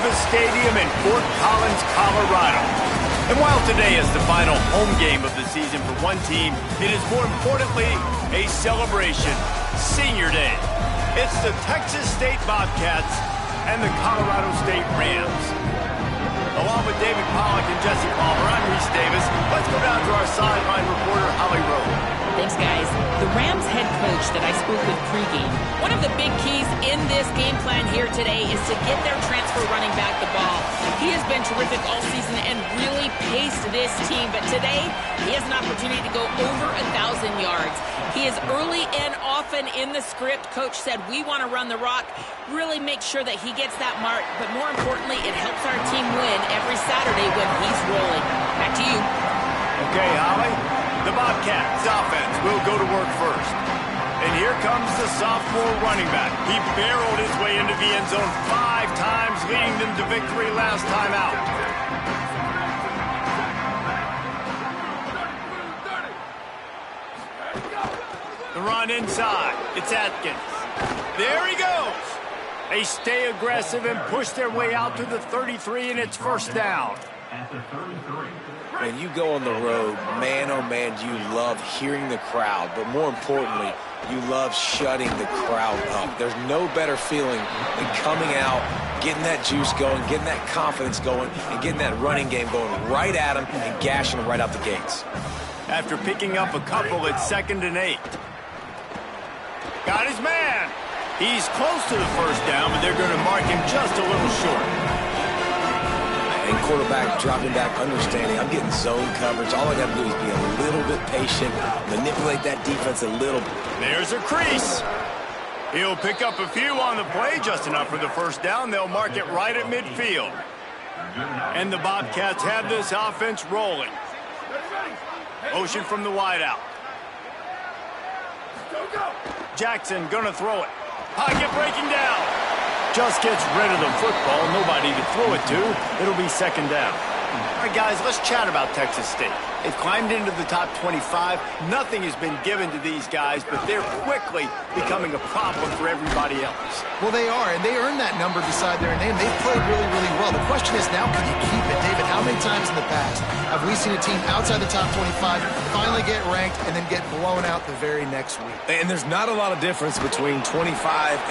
Columbus Stadium in Fort Collins, Colorado. And while today is the final home game of the season for one team, it is more importantly a celebration, Senior Day. It's the Texas State Bobcats and the Colorado State Rams. Along with David Pollack and Jesse Palmer, I'm Reese Davis. Let's go down to our sideline reporter, Holly Rowe. Thanks, guys. The Rams head coach that I spoke with pregame, one of the big keys in this game plan here today is to get their transfer running back the ball. He has been terrific all season and really paced this team, but today he has an opportunity to go over 1,000 yards. He is early and often in the script. Coach said, we want to run the rock, really make sure that he gets that mark, but more importantly, it helps our team win every Saturday when he's rolling. Back to you. Okay, Holly. The Bobcats offense will go to work first. And here comes the sophomore running back. He barreled his way into the end zone 5 times, leading them to victory last time out. The run inside. It's Atkins. There he goes. They stay aggressive and push their way out to the 33, and it's first down. When you go on the road, man, oh man, you love hearing the crowd. But more importantly, you love shutting the crowd up. There's no better feeling than coming out, getting that juice going, getting that confidence going, and getting that running game going right at them and gashing them right out the gates. After picking up a couple, it's 2nd and 8. Got his man. He's close to the first down, but they're going to mark him just a little short. And quarterback dropping back, understanding I'm getting zone coverage. All I got to do is be a little bit patient, manipulate that defense a little bit. There's a crease. He'll pick up a few on the play, just enough for the first down. They'll mark it right at midfield. And the Bobcats have this offense rolling. Motion from the wideout. Jackson gonna throw it. Pocket breaking down. Just gets rid of the football. Nobody to throw it to. It'll be 2nd down. All right, guys, let's chat about Texas State. They've climbed into the top 25. Nothing has been given to these guys, but they're quickly becoming a problem for everybody else. Well, they are, and they earned that number beside their name. They've played really, really well. The question is now, can you keep it? David, how many times in the past have we seen a team outside the top 25 finally get ranked and then get blown out the very next week? And there's not a lot of difference between 25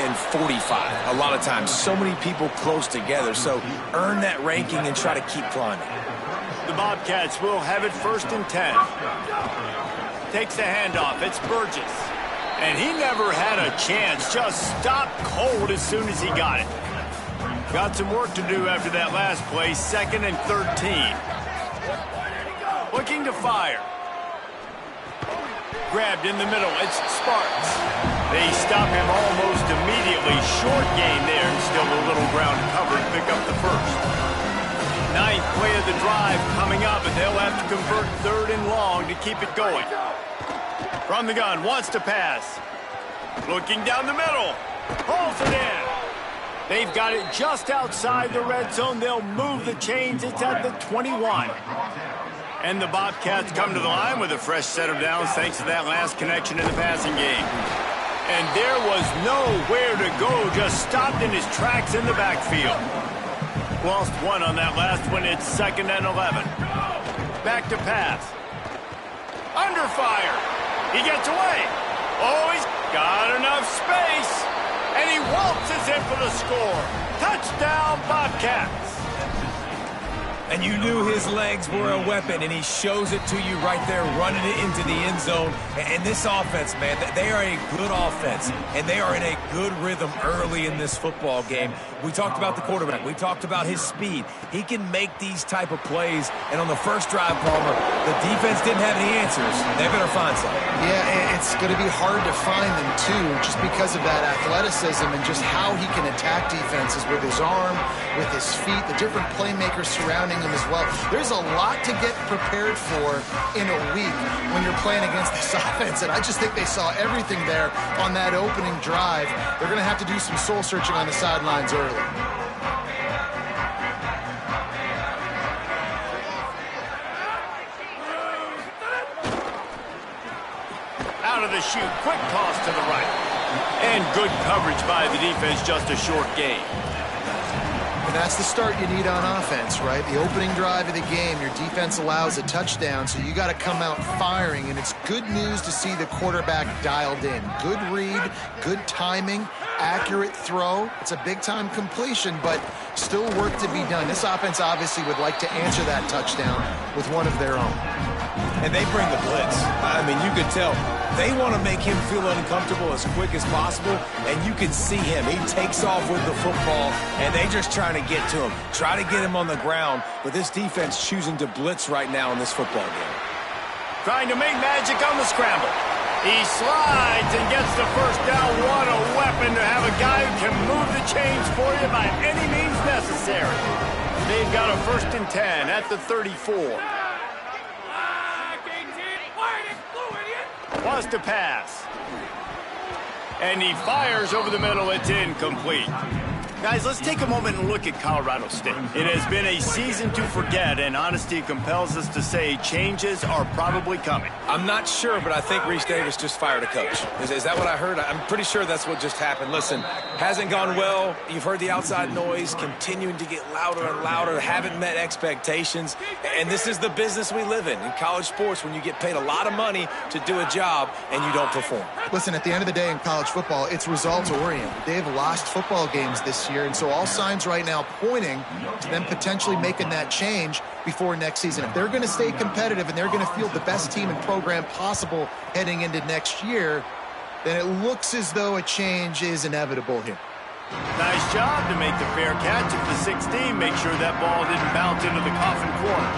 and 45 a lot of times. So many people close together, so earn that ranking and try to keep climbing. The Bobcats will have it 1st and 10. Takes the handoff. It's Burgess. And he never had a chance. Just stopped cold as soon as he got it. Got some work to do after that last play. 2nd and 13. Looking to fire. Grabbed in the middle. It's Sparks. They stop him almost immediately. Short gain there and still a little ground covered. Pick up the first. 9th play of the drive coming up, and they'll have to convert 3rd and long to keep it going. From the gun, wants to pass. Looking down the middle. Pulls it in. They've got it just outside the red zone. They'll move the chains. It's at the 21. And the Bobcats come to the line with a fresh set of downs thanks to that last connection in the passing game. And there was nowhere to go, just stopped in his tracks in the backfield. Lost one on that last one. It's 2nd and 11. Back to pass. Under fire. He gets away. Oh, he's got enough space. And he waltzes in for the score. Touchdown, Bobcats. And you knew his legs were a weapon, and he shows it to you right there, running it into the end zone. And this offense, man, they are a good offense, and they are in a good rhythm early in this football game. We talked about the quarterback. We talked about his speed. He can make these type of plays, and on the first drive, Palmer, the defense didn't have any answers. They better find something. Yeah, it's going to be hard to find them, too, just because of that athleticism and just how he can attack defenses with his arm, with his feet, the different playmakers surrounding him as well. There's a lot to get prepared for in a week when you're playing against this offense, and I just think they saw everything there on that opening drive. They're going to have to do some soul-searching on the sidelines early. Out of the chute, quick toss to the right. And good coverage by the defense, just a short gain. And that's the start you need on offense, right? The opening drive of the game, your defense allows a touchdown, so you got to come out firing, and it's good news to see the quarterback dialed in. Good read, good timing, accurate throw. It's a big-time completion, but still work to be done. This offense obviously would like to answer that touchdown with one of their own. And they bring the blitz. I mean, you could tell they want to make him feel uncomfortable as quick as possible, and you can see him. He takes off with the football, and they just trying to get to him, try to get him on the ground, but this defense choosing to blitz right now in this football game. Trying to make magic on the scramble. He slides and gets the first down. What a weapon to have a guy who can move the chains for you by any means necessary. They've got a 1st and 10 at the 34. Wants to pass. And he fires over the middle. It's incomplete. Guys, let's take a moment and look at Colorado State. It has been a season to forget, and honesty compels us to say changes are probably coming. I'm not sure, but I think Reese Davis just fired a coach. Is that what I heard? I'm pretty sure that's what just happened. Listen, hasn't gone well. You've heard the outside noise continuing to get louder and louder, haven't met expectations, and this is the business we live in college sports, when you get paid a lot of money to do a job and you don't perform. Listen, at the end of the day in college football, it's results-oriented. They've lost football games this year, and so all signs right now pointing to them potentially making that change before next season. If they're going to stay competitive and they're going to field the best team and program possible heading into next year, then it looks as though a change is inevitable here. Nice job to make the fair catch at the 16. Make sure that ball didn't bounce into the coffin corner.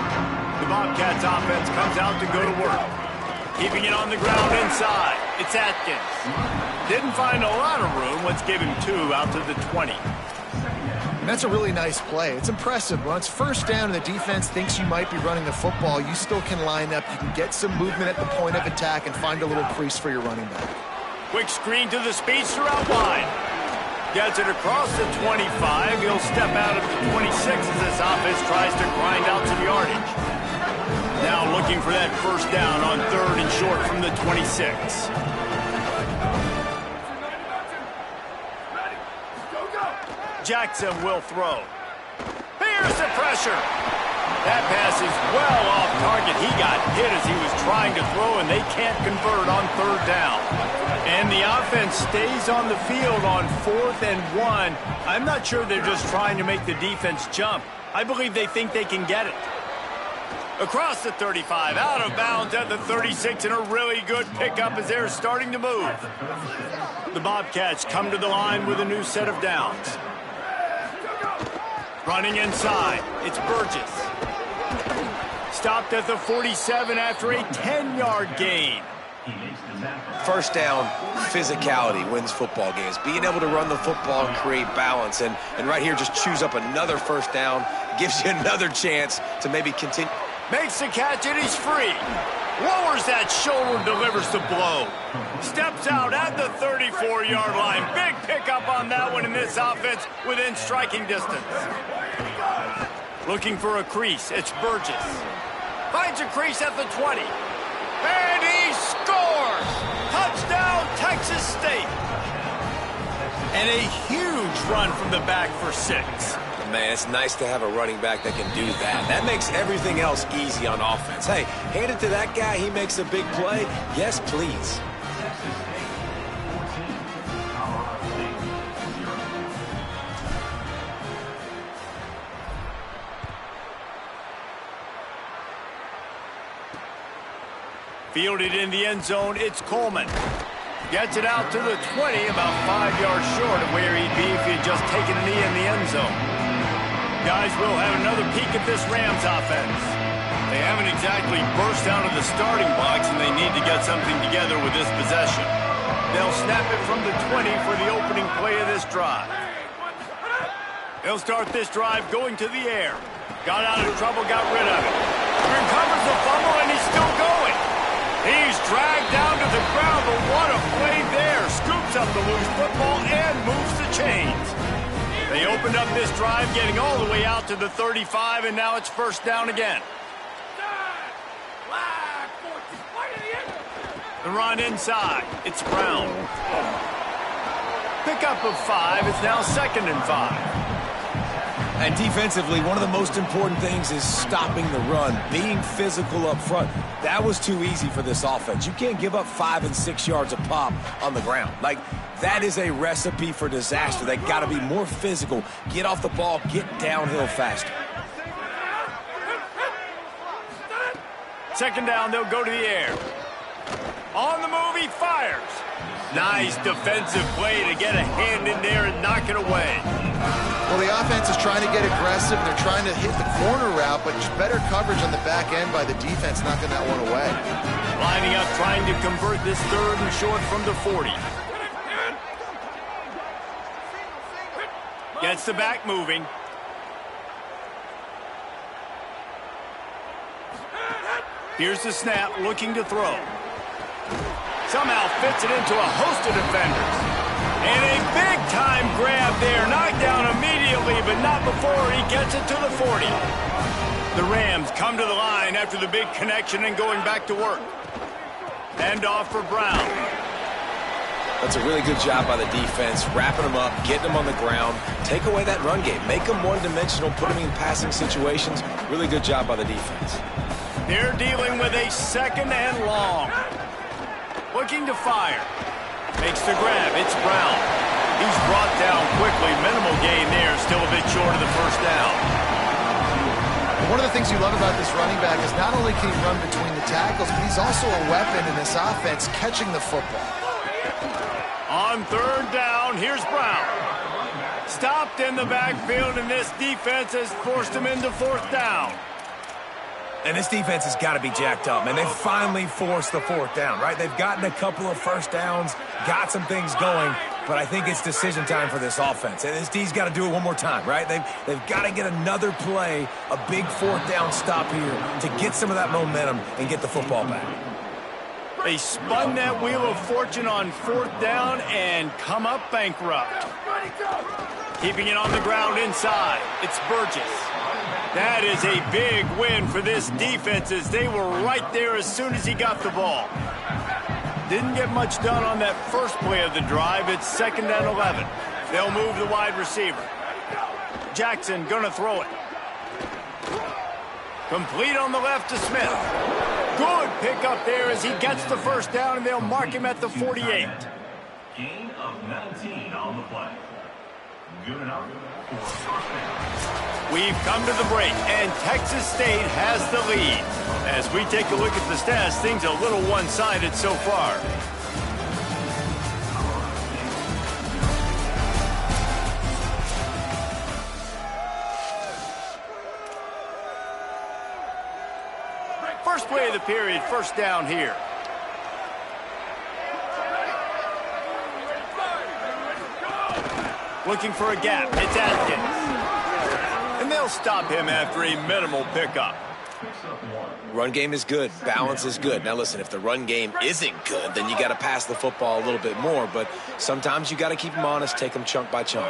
The Bobcats offense comes out to go to work. Keeping it on the ground inside. It's Atkins. Didn't find a lot of room. Let's give him 2 out to the 20. And that's a really nice play. It's impressive. When it's 1st down and the defense thinks you might be running the football, you still can line up. You can get some movement at the point of attack and find a little crease for your running back. Quick screen to the speedster out wide. Gets it across the 25. He'll step out at the 26 as this offense tries to grind out some yardage. Now looking for that 1st down on 3rd and short from the 26. Jackson will throw. Here's the pressure. That pass is well off target. He got hit as he was trying to throw, and they can't convert on 3rd down. And the offense stays on the field on 4th and 1. I'm not sure they're just trying to make the defense jump. I believe they think they can get it. Across the 35, out of bounds at the 36, and a really good pickup as they're starting to move. The Bobcats come to the line with a new set of downs. Running inside, it's Burgess. Stopped at the 47 after a 10-yard gain. 1st down, physicality wins football games. Being able to run the football and create balance. And right here, just choose up another 1st down, gives you another chance to maybe continue. Makes the catch, and he's free. Lowers that shoulder, delivers the blow. Steps out at the 34-yard line. Big pickup on that one in this offense within striking distance. Looking for a crease. It's Burgess. Finds a crease at the 20. And he scores! Touchdown, Texas State. And a huge run from the back for 6. Man, it's nice to have a running back that can do that. That makes everything else easy on offense. Hey, hand it to that guy. He makes a big play. Yes, please. Fielded in the end zone, it's Coleman. Gets it out to the 20, about 5 yards short of where he'd be if he had just taken a knee in the end zone. Guys, we'll have another peek at this Rams offense. They haven't exactly burst out of the starting blocks, and they need to get something together with this possession. They'll snap it from the 20 for the opening play of this drive. They'll start this drive going to the air. Got out of trouble, got rid of it. Recovers the fumble, and he's still going. He's dragged down to the ground, but what a play there. Scoops up the loose football and moves the chains. They opened up this drive, getting all the way out to the 35, and now it's 1st down again. The run inside. It's Brown. Pickup of 5. It's now 2nd and 5. And defensively, one of the most important things is stopping the run, being physical up front. That was too easy for this offense. You can't give up 5 and 6 yards a pop on the ground. Like, that is a recipe for disaster. They got to be more physical, get off the ball, get downhill faster. Second down, they'll go to the air. On the move, he fires. Nice defensive play to get a hand in there and knock it away. Well, the offense is trying to get aggressive. They're trying to hit the corner route, but just better coverage on the back end by the defense, knocking that one away. Lining up, trying to convert this third and short from the 40. Gets the back moving. Here's the snap, looking to throw. Somehow fits it into a host of defenders. And a big-time grab there. Knocked down immediately, but not before he gets it to the 40. The Rams come to the line after the big connection and going back to work. Hand off for Brown. That's a really good job by the defense, wrapping them up, getting them on the ground. Take away that run game. Make them one-dimensional, put them in passing situations. Really good job by the defense. They're dealing with a second and long. Looking to fire. Makes the grab. It's Brown. He's brought down quickly. Minimal gain there. Still a bit short of the first down. One of the things you love about this running back is not only can he run between the tackles, but he's also a weapon in this offense catching the football. On third down, here's Brown. Stopped in the backfield, and this defense has forced him into fourth down. And this defense has got to be jacked up, man. They finally forced the fourth down, right? They've gotten a couple of first downs, got some things going, but I think it's decision time for this offense. And this D's got to do it one more time, right? They've got to get another play, a big fourth down stop here to get some of that momentum and get the football back. They spun that wheel of fortune on fourth down and come up bankrupt. Keeping it on the ground inside. It's Burgess. That is a big win for this defense as they were right there as soon as he got the ball. Didn't get much done on that first play of the drive. It's second and 11. They'll move the wide receiver. Jackson gonna throw it. Complete on the left to Smith. Good pickup there as he gets the first down, and they'll mark him at the 48. Gain of 19 on the play. Good enough for first down. We've come to the break, and Texas State has the lead. As we take a look at the stats, things are a little one-sided so far. First play of the period, first down here. Looking for a gap. It's Atkins. And they'll stop him after a minimal pickup. Run game is good. Balance is good. Now, listen, if the run game isn't good, then you got to pass the football a little bit more. But sometimes you got to keep them honest, take them chunk by chunk.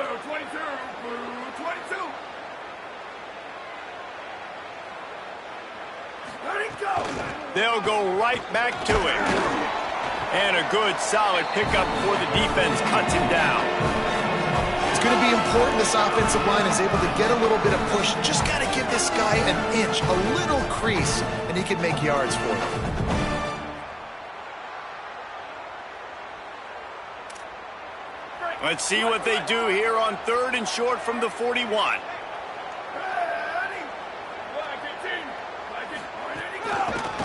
They'll go right back to him. And a good, solid pickup before the defense cuts him down. It's going to be important this offensive line is able to get a little bit of push. Just got to give this guy an inch, a little crease, and he can make yards for it. Let's see what they do here on third and short from the 41.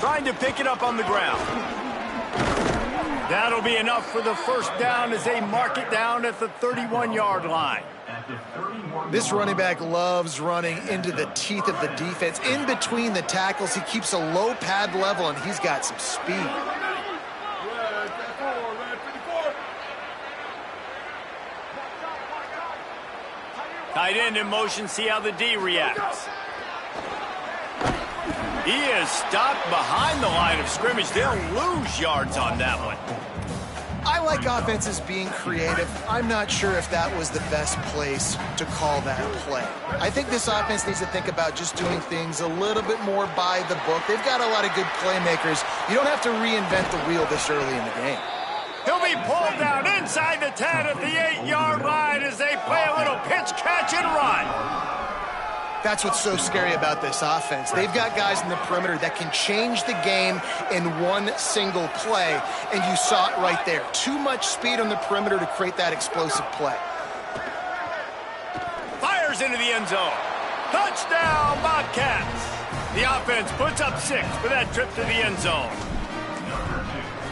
Trying to pick it up on the ground. That'll be enough for the first down as they mark it down at the 31-yard line. This running back loves running into the teeth of the defense. In between the tackles, he keeps a low pad level, and he's got some speed. Tight end in motion, see how the D reacts. He is stopped behind the line of scrimmage. They'll lose yards on that one. I like offenses being creative. I'm not sure if that was the best place to call that play. I think this offense needs to think about just doing things a little bit more by the book. They've got a lot of good playmakers. You don't have to reinvent the wheel this early in the game. He'll be pulled down inside the 10 at the 8-yard line as they play a little pitch, catch, and run. That's what's so scary about this offense. They've got guys in the perimeter that can change the game in one single play, and you saw it right there. Too much speed on the perimeter to create that explosive play. Fires into the end zone. Touchdown, Bobcats. The offense puts up 6 for that trip to the end zone.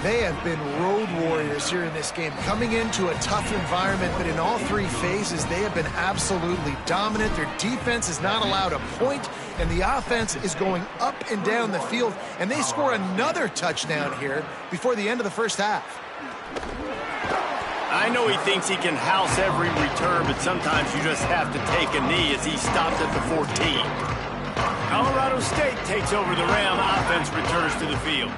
They have been road warriors here in this game, coming into a tough environment, but in all 3 phases, they have been absolutely dominant. Their defense is not allowed a point, and the offense is going up and down the field, and they score another touchdown here before the end of the first half. I know he thinks he can house every return, but sometimes you just have to take a knee as he stops at the 14. Colorado State takes over the Ram offense, returns to the field.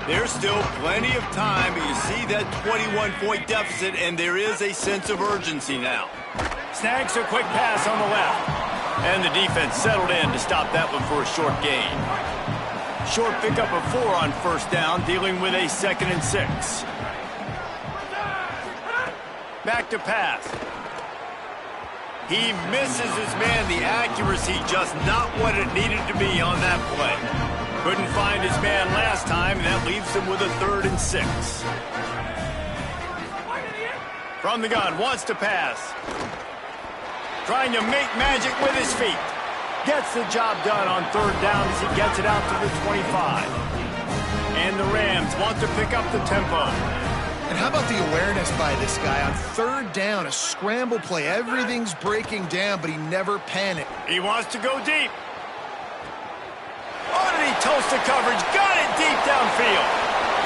There's still plenty of time, but you see that 21-point deficit, and there is a sense of urgency now. Snags a quick pass on the left, and the defense settled in to stop that one for a short gain. Short pickup of 4 on first down, dealing with a 2nd and 6. Back to pass. He misses his man. The accuracy just not what it needed to be on that play. Couldn't find his man last time, and that leaves him with a 3rd and 6. From the gun, wants to pass. Trying to make magic with his feet. Gets the job done on 3rd down as he gets it out to the 25. And the Rams want to pick up the tempo. And how about the awareness by this guy on 3rd down, a scramble play. Everything's breaking down, but he never panicked. He wants to go deep. Oh, did he toast the coverage? Got it deep downfield.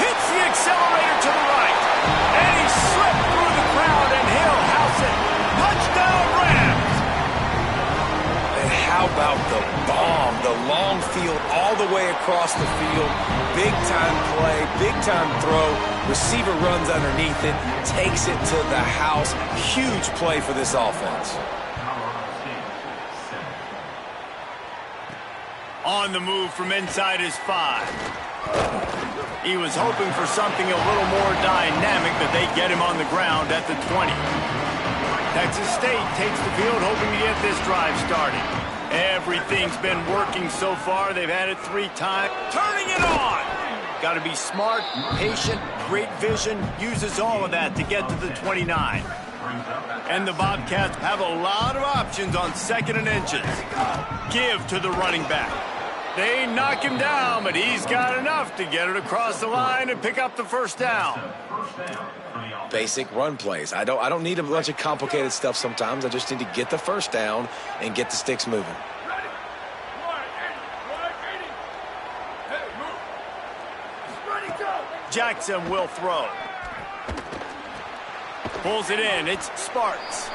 Hits the accelerator to the right. And he slipped through the crowd, and he'll house it. Touchdown, Rams! And how about the bomb? The long field all the way across the field. Big-time play, big-time throw. Receiver runs underneath it, takes it to the house. Huge play for this offense. On the move from inside his 5. He was hoping for something a little more dynamic, but they get him on the ground at the 20. Texas State takes the field, hoping to get this drive started. Everything's been working so far. They've had it 3 times. Turning it on! Got to be smart, patient, great vision. Uses all of that to get to the 29. And the Bobcats have a lot of options on 2nd and inches. Give to the running back. They knock him down, but he's got enough to get it across the line and pick up the 1st down. Basic run plays. I don't need a bunch of complicated stuff sometimes. I just need to get the 1st down and get the sticks moving. Jackson will throw. Pulls it in. It's Sparks.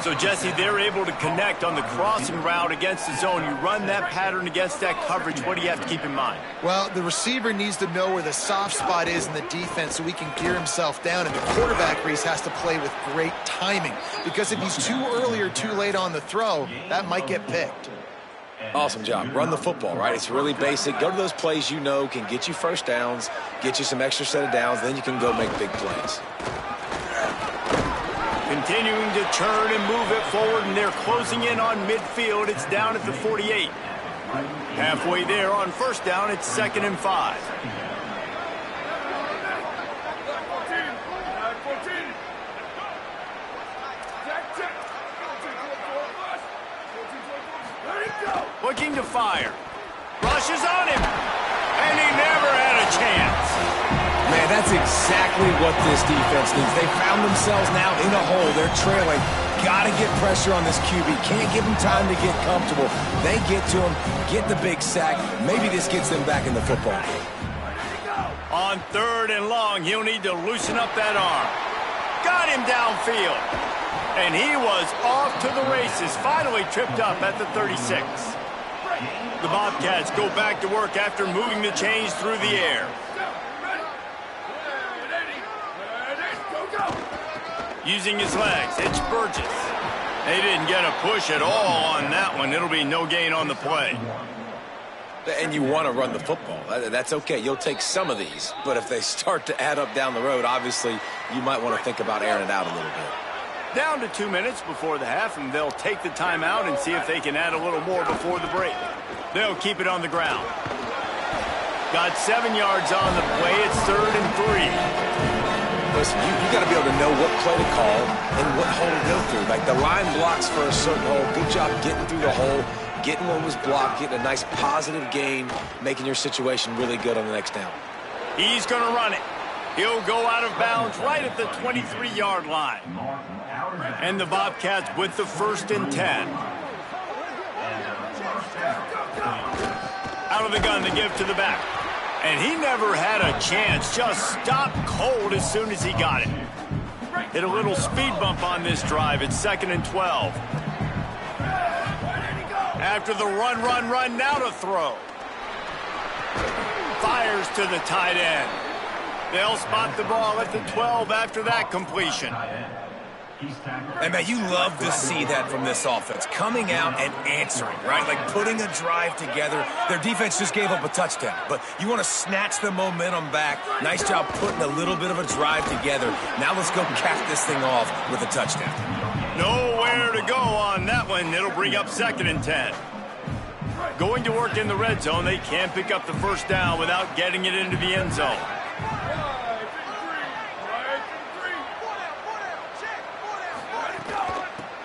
So, Jesse, they're able to connect on the crossing route against the zone. You run that pattern against that coverage. What do you have to keep in mind? Well, the receiver needs to know where the soft spot is in the defense so he can gear himself down. And the quarterback, Reese, has to play with great timing. Because if he's too early or too late on the throw, that might get picked. Awesome job. Run the football, right? It's really basic. Go to those plays you know can get you 1st downs, get you some extra set of downs, then you can go make big plays. Continuing to turn and move it forward, and they're closing in on midfield. It's down at the 48. Halfway there on 1st down, it's 2nd and 5. Looking to fire. Rushes on him. And he never had a chance. Man, that's exactly what this defense needs. They found themselves now in a hole. They're trailing. Got to get pressure on this QB. Can't give him time to get comfortable. They get to him, get the big sack. Maybe this gets them back in the football game. On 3rd and long, he'll need to loosen up that arm. Got him downfield. And he was off to the races. Finally tripped up at the 36. The Bobcats go back to work after moving the chains through the air. Using his legs, it's Burgess. They didn't get a push at all on that one. It'll be no gain on the play. And you want to run the football. That's okay. You'll take some of these. But if they start to add up down the road, obviously, you might want to think about airing it out a little bit. Down to 2 minutes before the half, and they'll take the timeout and see if they can add a little more before the break. They'll keep it on the ground. Got 7 yards on the play. It's 3rd and 3. Listen, you got to be able to know what play to call and what hole to go through. Like the line blocks for a certain hole. Good job getting through the hole, getting what was blocked, getting a nice positive gain, making your situation really good on the next down. He's going to run it. He'll go out of bounds right at the 23-yard line. And the Bobcats with the 1st and 10. Out of the gun to give to the back. And he never had a chance. Just stopped cold as soon as he got it. Hit a little speed bump on this drive. It's 2nd and 12. After the run, now to throw. Fires to the tight end. They'll spot the ball at the 12 after that completion. And, man, you love to see that from this offense. Coming out and answering, right? Like putting a drive together. Their defense just gave up a touchdown. But you want to snatch the momentum back. Nice job putting a little bit of a drive together. Now let's go cap this thing off with a touchdown. Nowhere to go on that one. It'll bring up 2nd and 10. Going to work in the red zone. They can't pick up the 1st down without getting it into the end zone.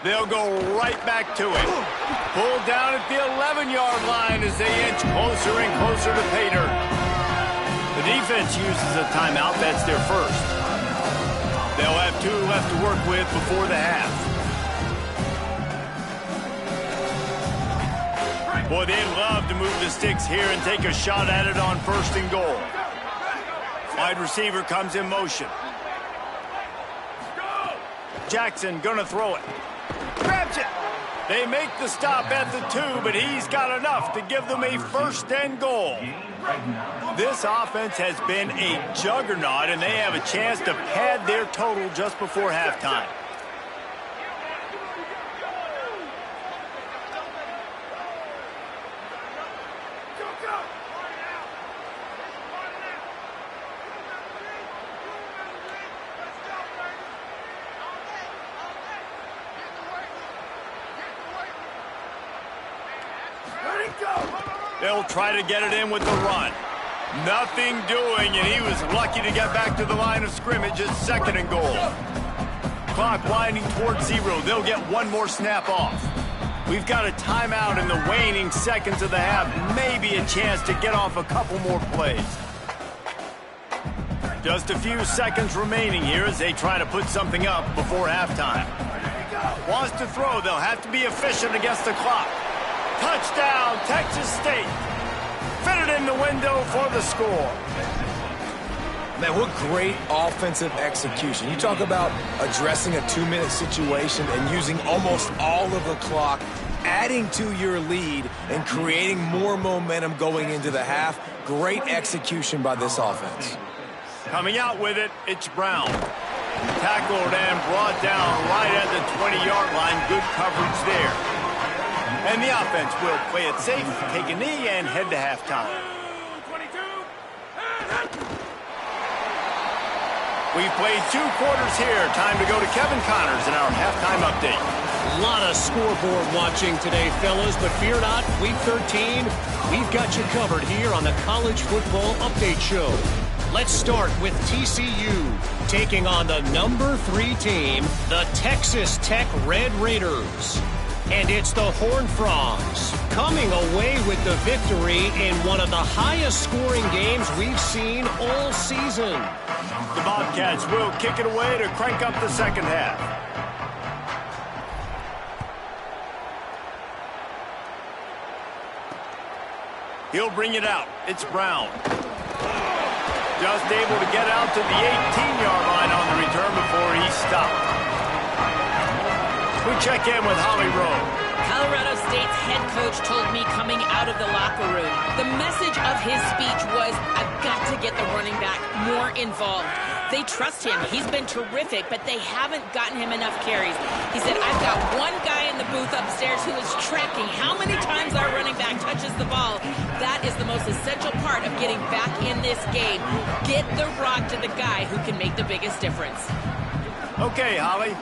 They'll go right back to it. Pulled down at the 11-yard line as they inch closer and closer to pay dirt. The defense uses a timeout. That's their 1st. They'll have 2 left to work with before the half. Boy, they'd love to move the sticks here and take a shot at it on 1st and goal. Wide receiver comes in motion. Jackson gonna throw it. Grabs it. They make the stop at the 2, but he's got enough to give them a 1st and goal. This offense has been a juggernaut, and they have a chance to pad their total just before halftime. They'll try to get it in with the run. Nothing doing, and he was lucky to get back to the line of scrimmage at 2nd and goal. Clock winding towards 0. They'll get one more snap off. We've got a timeout in the waning seconds of the half. Maybe a chance to get off a couple more plays. Just a few seconds remaining here as they try to put something up before halftime. Wants to throw. They'll have to be efficient against the clock. Touchdown, Texas State. Fitted in the window for the score. Man, what great offensive execution. You talk about addressing a 2-minute situation and using almost all of the clock, adding to your lead and creating more momentum going into the half. Great execution by this offense. Coming out with it, it's Brown. Tackled and brought down right at the 20-yard line. Good coverage there. And the offense will play it safe, take a knee, and head to halftime. We've played 2 quarters here. Time to go to Kevin Connors in our halftime update. A lot of scoreboard watching today, fellas, but fear not, Week 13, we've got you covered here on the College Football Update Show. Let's start with TCU, taking on the number 3 team, the Texas Tech Red Raiders. And it's the Horned Frogs coming away with the victory in one of the highest scoring games we've seen all season. The Bobcats will kick it away to crank up the second half. He'll bring it out. It's Brown. Just able to get out to the 18-yard line on the return before he stopped. We check in with Holly Rowe. Colorado State's head coach told me coming out of the locker room, the message of his speech was, I've got to get the running back more involved. They trust him. He's been terrific, but they haven't gotten him enough carries. He said, I've got one guy in the booth upstairs who is tracking how many times our running back touches the ball. That is the most essential part of getting back in this game. Get the rock to the guy who can make the biggest difference. Okay, Holly.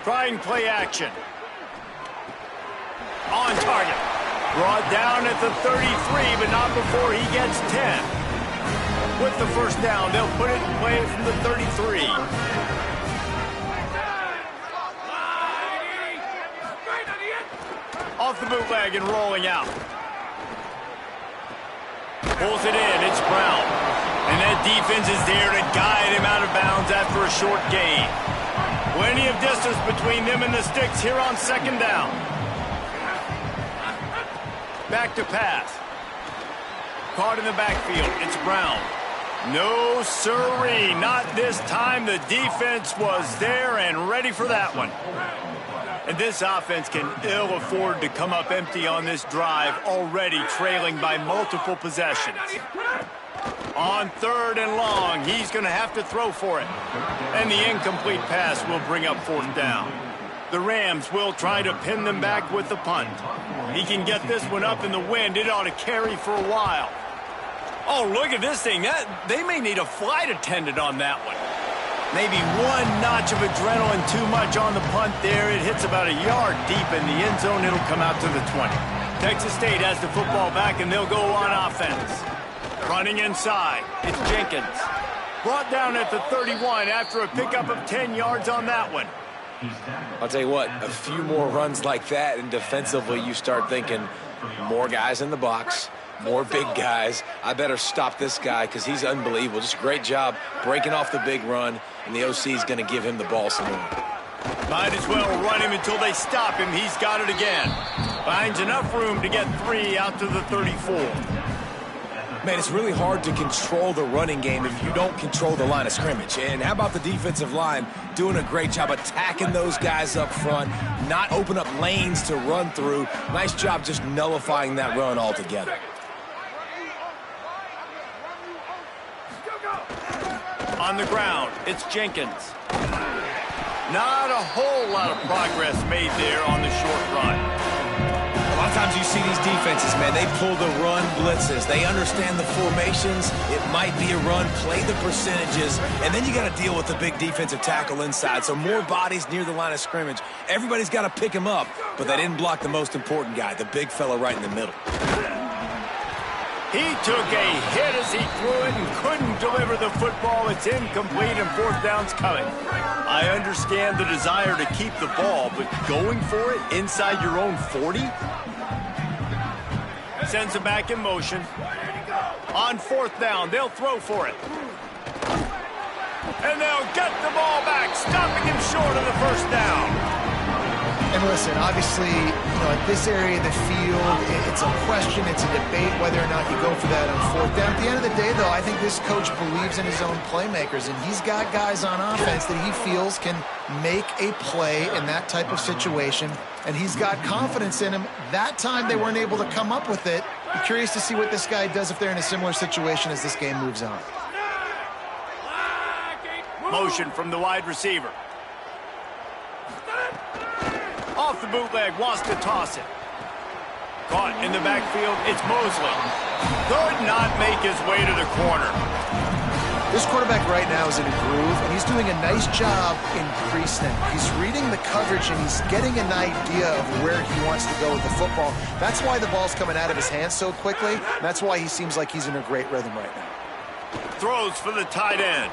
Trying play action. On target. Brought down at the 33, but not before he gets 10. With the first down, they'll put it in play from the 33. Off the bootleg and rolling out. Pulls it in. It's Brown. And that defense is there to guide him out of bounds after a short gain. Plenty of distance between them and the sticks here on second down. Back to pass. Caught in the backfield. It's Brown. No siree. Not this time. The defense was there and ready for that one. And this offense can ill afford to come up empty on this drive, already trailing by multiple possessions. On third and long, he's going to have to throw for it. And the incomplete pass will bring up fourth down. The Rams will try to pin them back with the punt. He can get this one up in the wind. It ought to carry for a while. Oh, look at this thing. They may need a flight attendant on that one. Maybe one notch of adrenaline too much on the punt there. It hits about a yard deep in the end zone. It'll come out to the 20. Texas State has the football back, and they'll go on offense. Running inside, it's Jenkins. Brought down at the 31 after a pickup of 10 yards on that one. I'll tell you what, a few more runs like that, and defensively you start thinking more guys in the box, more big guys. I better stop this guy because he's unbelievable. Just a great job breaking off the big run, and the OC is going to give him the ball some more. Might as well run him until they stop him. He's got it again. Finds enough room to get 3 out to the 34. Man, it's really hard to control the running game if you don't control the line of scrimmage. And how about the defensive line doing a great job attacking those guys up front, not open up lanes to run through. Nice job just nullifying that run altogether. On the ground, it's Jenkins. Not a whole lot of progress made there on the short run. A lot of times you see these defenses, man, they pull the run blitzes. They understand the formations. It might be a run, play the percentages, and then you got to deal with the big defensive tackle inside. So more bodies near the line of scrimmage. Everybody's got to pick him up, but they didn't block the most important guy, the big fella right in the middle. He took a hit as he threw it and couldn't deliver the football. It's incomplete and fourth down's coming. I understand the desire to keep the ball, but going for it inside your own 40? Sends it back in motion. On fourth down, they'll throw for it. And they'll get the ball back, stopping him short of the first down. And listen, obviously, at this area of the field, it's a question, it's a debate whether or not you go for that on fourth down. At the end of the day, though, I think this coach believes in his own playmakers, and he's got guys on offense that he feels can make a play in that type of situation, and he's got confidence in him. That time they weren't able to come up with it. I'm curious to see what this guy does if they're in a similar situation as this game moves on. Motion from the wide receiver. Off the bootleg, wants to toss it. Caught in the backfield, it's Mosley. Could not make his way to the corner. This quarterback right now is in a groove, and he's doing a nice job in pre-snap. He's reading the coverage, and he's getting an idea of where he wants to go with the football. That's why the ball's coming out of his hands so quickly, and that's why he seems like he's in a great rhythm right now. Throws for the tight end.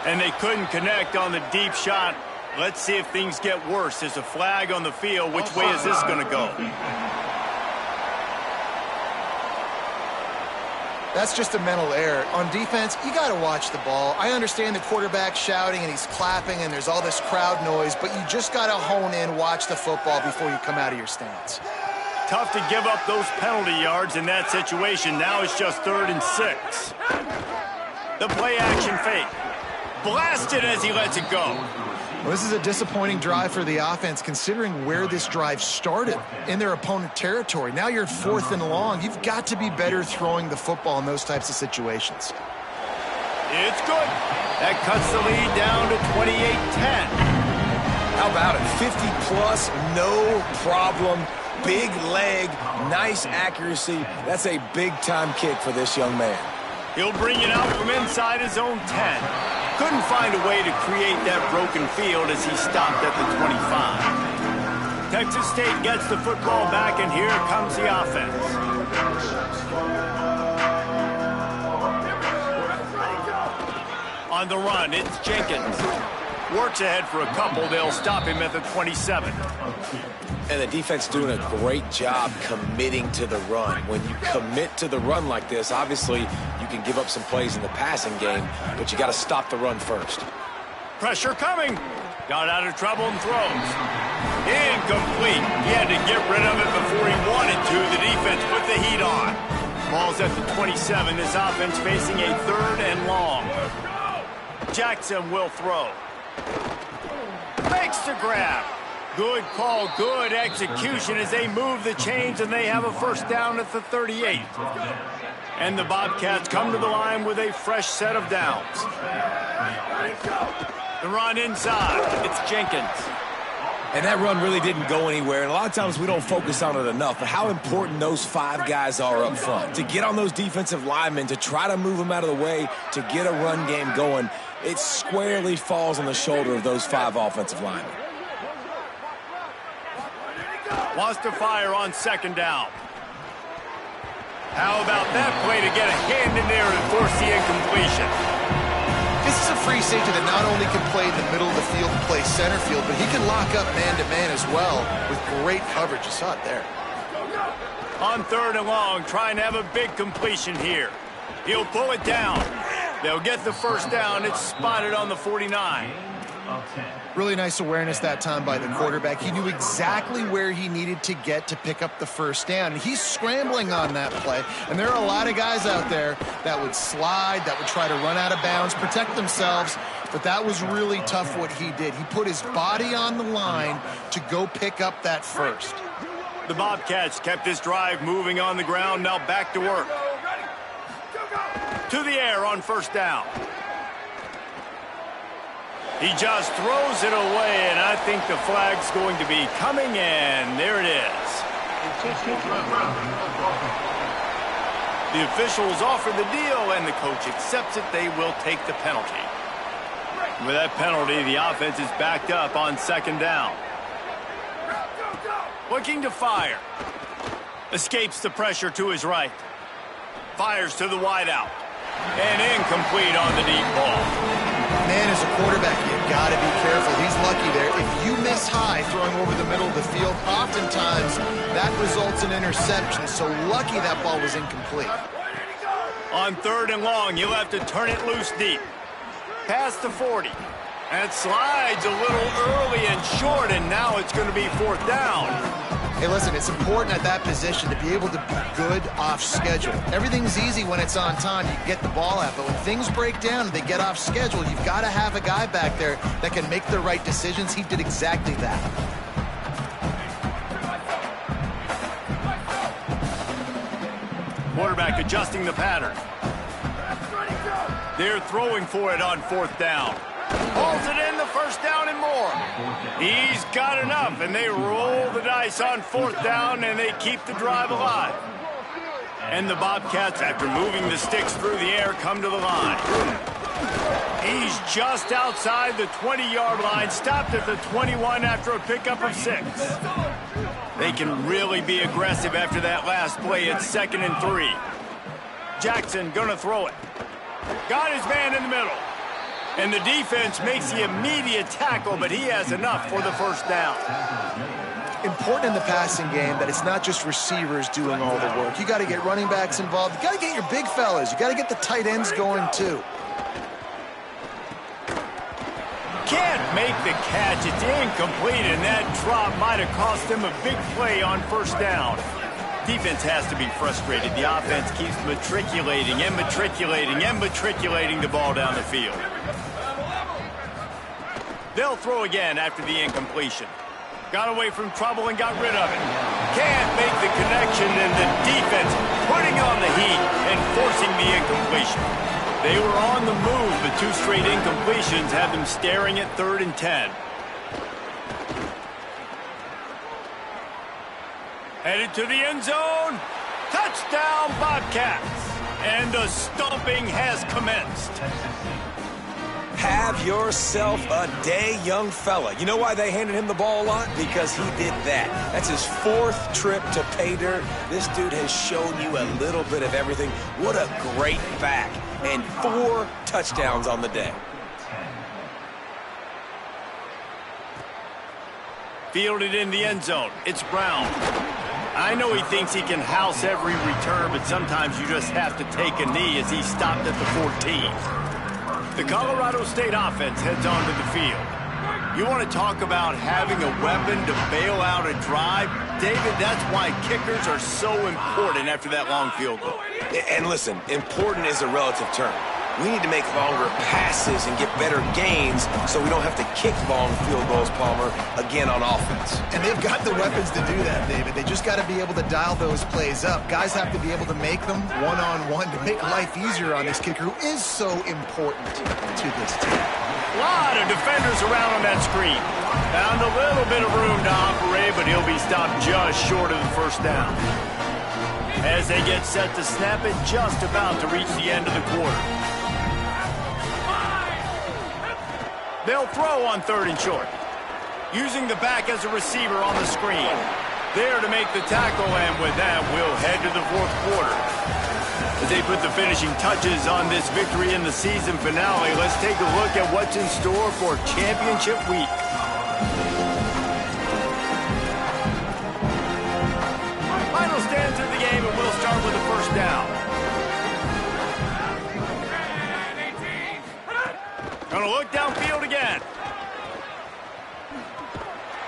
And they couldn't connect on the deep shot. Let's see if things get worse. There's a flag on the field. Which way is this going to go? That's just a mental error. On defense, you got to watch the ball. I understand the quarterback shouting and he's clapping and there's all this crowd noise, but you just got to hone in, watch the football before you come out of your stance. Tough to give up those penalty yards in that situation. Now it's just 3rd and 6. The play action fake. Blasted as he lets it go. Well, this is a disappointing drive for the offense considering where this drive started in their opponent territory. Now you're at 4th and long. You've got to be better throwing the football in those types of situations. It's good. That cuts the lead down to 28-10. How about it? 50-plus, no problem. Big leg, nice accuracy. That's a big-time kick for this young man. He'll bring it out from inside his own 10. Couldn't find a way to create that broken field as he stopped at the 25. Texas State gets the football back, and here comes the offense. On the run, it's Jenkins. Works ahead for a couple. They'll stop him at the 27. And the defense doing a great job committing to the run. When you commit to the run like this, obviously you can give up some plays in the passing game, but you got to stop the run first. Pressure coming. Got out of trouble and throws. Incomplete. He had to get rid of it before he wanted to. The defense put the heat on. Ball's at the 27. This offense facing a 3rd and long. Jackson will throw. Makes the grab. Good call, good execution as they move the chains, and they have a first down at the 38. And the Bobcats come to the line with a fresh set of downs. The run inside. It's Jenkins. And that run really didn't go anywhere, and a lot of times we don't focus on it enough, but how important those 5 guys are up front. To get on those defensive linemen, to try to move them out of the way, to get a run game going, it squarely falls on the shoulder of those 5 offensive linemen. Wants to fire on 2nd down. How about that play to get a hand in there and force the incompletion? This is a free safety that not only can play in the middle of the field and play center field, but he can lock up man-to-man as well with great coverage. You saw it there. On 3rd and long, trying to have a big completion here. He'll pull it down. They'll get the first down. It's spotted on the 49. Really nice awareness that time by the quarterback. He knew exactly where he needed to get to pick up the first down. He's scrambling on that play, and there are a lot of guys out there that would slide, that would try to run out of bounds, protect themselves, but that was really tough what he did. He put his body on the line to go pick up that first. The Bobcats kept this drive moving on the ground, now back to work. To the air on first down. He just throws it away, and I think the flag's going to be coming in. There it is. The officials offer the deal, and the coach accepts it. They will take the penalty. With that penalty, the offense is backed up on 2nd down. Looking to fire. Escapes the pressure to his right. Fires to the wideout. And incomplete on the deep ball. Man, as a quarterback, you've got to be careful. He's lucky there. If you miss high throwing over the middle of the field, oftentimes that results in interception. So lucky that ball was incomplete. On 3rd and long, you'll have to turn it loose deep. Past the 40. And slides a little early and short, and now it's going to be 4th down. Hey, listen, it's important at that position to be able to be good off schedule. Everything's easy when it's on time. You get the ball out, but when things break down and they get off schedule, you've got to have a guy back there that can make the right decisions. He did exactly that. Quarterback adjusting the pattern. They're throwing for it on 4th down. Pulls it in, the first down and more. He's got enough, and they roll the dice on 4th down, and they keep the drive alive. And the Bobcats, after moving the sticks through the air, come to the line. He's just outside the 20-yard line, stopped at the 21 after a pickup of 6. They can really be aggressive after that last play. It's 2nd and 3. Jackson gonna throw it. Got his man in the middle. And the defense makes the immediate tackle, but he has enough for the first down. Important in the passing game that it's not just receivers doing all the work. You got to get running backs involved. You got to get your big fellas. You got to get the tight ends going too. Can't make the catch. It's incomplete, and that drop might have cost them a big play on first down. Defense has to be frustrated. The offense keeps matriculating and matriculating and matriculating the ball down the field. They'll throw again after the incompletion. Got away from trouble and got rid of it. Can't make the connection, and the defense putting on the heat and forcing the incompletion. They were on the move, but 2 straight incompletions had them staring at 3rd and 10. Headed to the end zone. Touchdown, Bobcats. And the stomping has commenced. Have yourself a day, young fella. You know why they handed him the ball a lot? Because he did that. That's his 4th trip to pay dirt. This dude has shown you a little bit of everything. What a great back. And 4 touchdowns on the day. Fielded in the end zone. It's Brown. I know he thinks he can house every return, but sometimes you just have to take a knee as he stopped at the 14. The Colorado State offense heads onto the field. You want to talk about having a weapon to bail out a drive? David, that's why kickers are so important after that long field goal. And listen, important is a relative term. We need to make longer passes and get better gains so we don't have to kick long field goals, Palmer, again on offense. And they've got the weapons to do that, David. They just got to be able to dial those plays up. Guys have to be able to make them one-on-one to make life easier on this kicker who is so important to this team. A lot of defenders around on that screen. Found a little bit of room to operate, but he'll be stopped just short of the first down. As they get set to snap it, just about to reach the end of the quarter. They'll throw on 3rd and short. Using the back as a receiver on the screen. There to make the tackle, and with that, we'll head to the 4th quarter. As they put the finishing touches on this victory in the season finale, let's take a look at what's in store for championship week. Final stands of the game, and we'll start with the first down. Gonna look downfield again.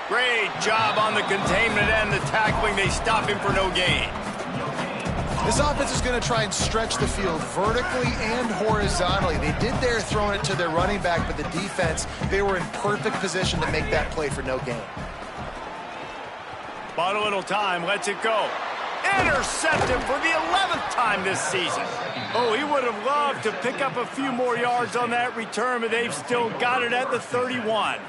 Great job on the containment and the tackling. They stop him for no gain. This offense is going to try and stretch the field vertically and horizontally. They did there throwing it to their running back, but the defense, they were in perfect position to make that play for no gain. Bought a little time, lets it go. Intercepted for the 11th time this season. Oh, he would have loved to pick up a few more yards on that return, but they've still got it at the 31.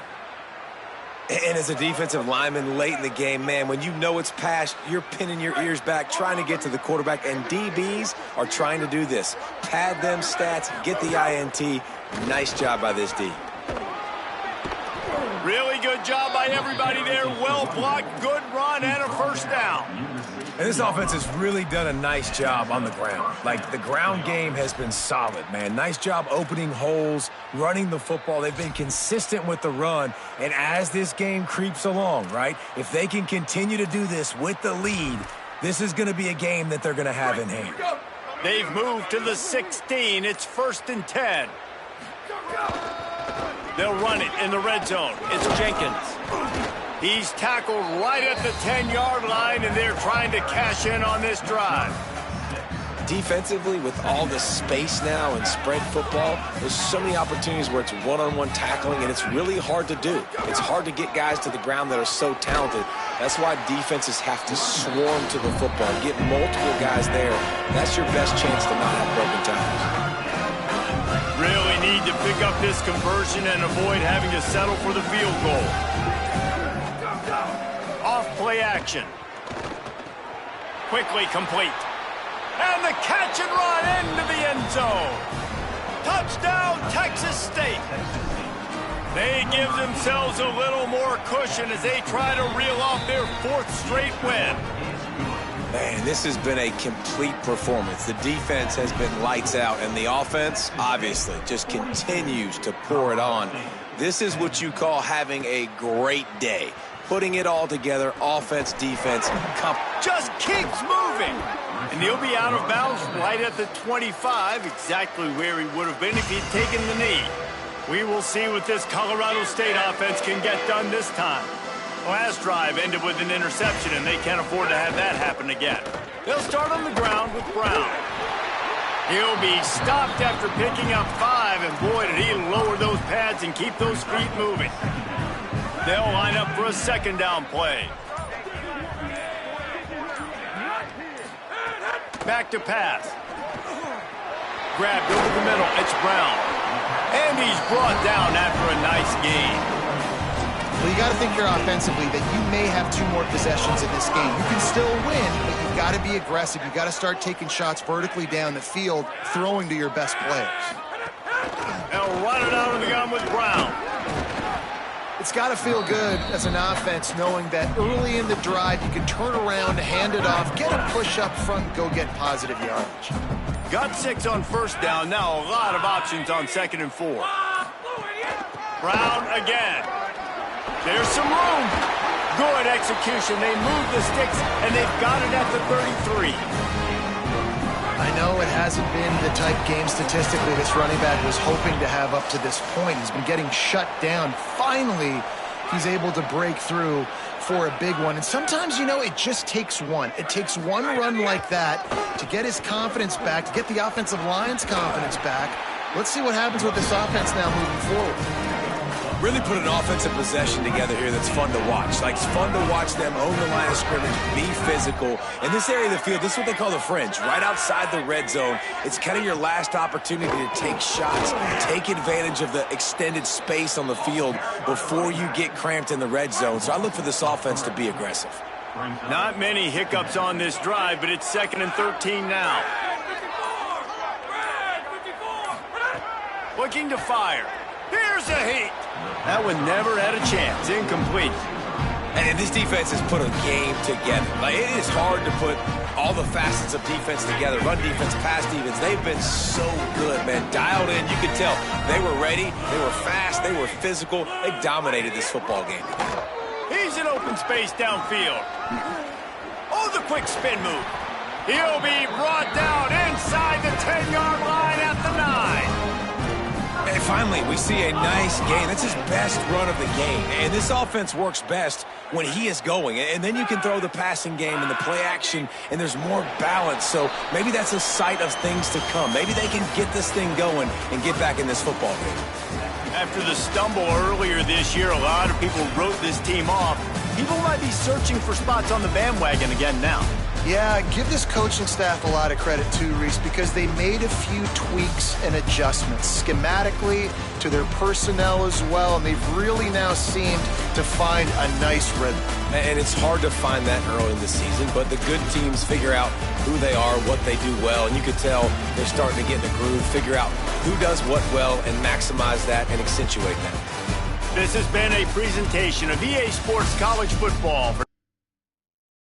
And as a defensive lineman late in the game, man, when you know it's past, you're pinning your ears back, trying to get to the quarterback, and DBs are trying to do this. Pad them stats, get the INT. Nice job by this D. Really good job by everybody there. Well blocked, good run, and a first down. And this offense has really done a nice job on the ground. Like, the ground game has been solid, man. Nice job opening holes, running the football. They've been consistent with the run. And as this game creeps along, right, if they can continue to do this with the lead, this is going to be a game that they're going to have in hand. They've moved to the 16. It's 1st and 10. They'll run it in the red zone. It's Jenkins. He's tackled right at the 10-yard line, and they're trying to cash in on this drive. Defensively, with all the space now and spread football, there's so many opportunities where it's one-on-one tackling, and it's really hard to do. It's hard to get guys to the ground that are so talented. That's why defenses have to swarm to the football, get multiple guys there. That's your best chance to not have broken tackles. Really need to pick up this conversion and avoid having to settle for the field goal. Off play action. Quickly complete. And the catch and run into the end zone. Touchdown, Texas State. They give themselves a little more cushion as they try to reel off their 4th straight win. Man, this has been a complete performance. The defense has been lights out, and the offense, obviously, just continues to pour it on. This is what you call having a great day. Putting it all together, offense, defense, just keeps moving. And he'll be out of bounds right at the 25, exactly where he would have been if he'd taken the knee. We will see what this Colorado State offense can get done this time. Last drive ended with an interception, and they can't afford to have that happen again. They'll start on the ground with Brown. He'll be stopped after picking up 5, and boy, did he lower those pads and keep those feet moving. They'll line up for a 2nd down play. Back to pass. Grabbed over the middle. It's Brown. And he's brought down after a nice gain. Well, you got to think here offensively that you may have 2 more possessions in this game. You can still win, but you've got to be aggressive. You've got to start taking shots vertically down the field, throwing to your best players. They'll run it out of the gun with Brown. It's got to feel good as an offense knowing that early in the drive you can turn around, hand it off, get a push up front, and go get positive yardage. Got 6 on first down. Now a lot of options on 2nd and 4. Brown again. There's some room. Good execution. They move the sticks, and they've got it at the 33. I know it hasn't been the type game statistically this running back was hoping to have up to this point. He's been getting shut down. Finally, he's able to break through for a big one. And sometimes, you know, it just takes one. It takes one run like that to get his confidence back, to get the offensive line's confidence back. Let's see what happens with this offense now moving forward. Really put an offensive possession together here that's fun to watch. Like, it's fun to watch them own the line of scrimmage, be physical. In this area of the field, this is what they call the fringe, right outside the red zone. It's kind of your last opportunity to take shots, take advantage of the extended space on the field before you get cramped in the red zone. So I look for this offense to be aggressive. Not many hiccups on this drive, but it's 2nd and 13 now. Looking to fire. Here's a heat. That one never had a chance. Incomplete. And this defense has put a game together. Like, it is hard to put all the facets of defense together. Run defense, pass defense. They've been so good, man. Dialed in. You could tell they were ready. They were fast. They were physical. They dominated this football game. He's in open space downfield. Oh, the quick spin move. He'll be brought down inside the 10-yard line at the 9. And finally, we see a nice gain. That's his best run of the game. And this offense works best when he is going. And then you can throw the passing game and the play action, and there's more balance. So maybe that's a sight of things to come. Maybe they can get this thing going and get back in this football game. After the stumble earlier this year, a lot of people wrote this team off. People might be searching for spots on the bandwagon again now. Yeah, give this coaching staff a lot of credit too, Reese, because they made a few tweaks and adjustments schematically to their personnel as well, and they've really now seemed to find a nice rhythm. And it's hard to find that early in the season, but the good teams figure out who they are, what they do well, and you could tell they're starting to get in a groove, figure out who does what well, and maximize that and accentuate that. This has been a presentation of EA Sports College Football for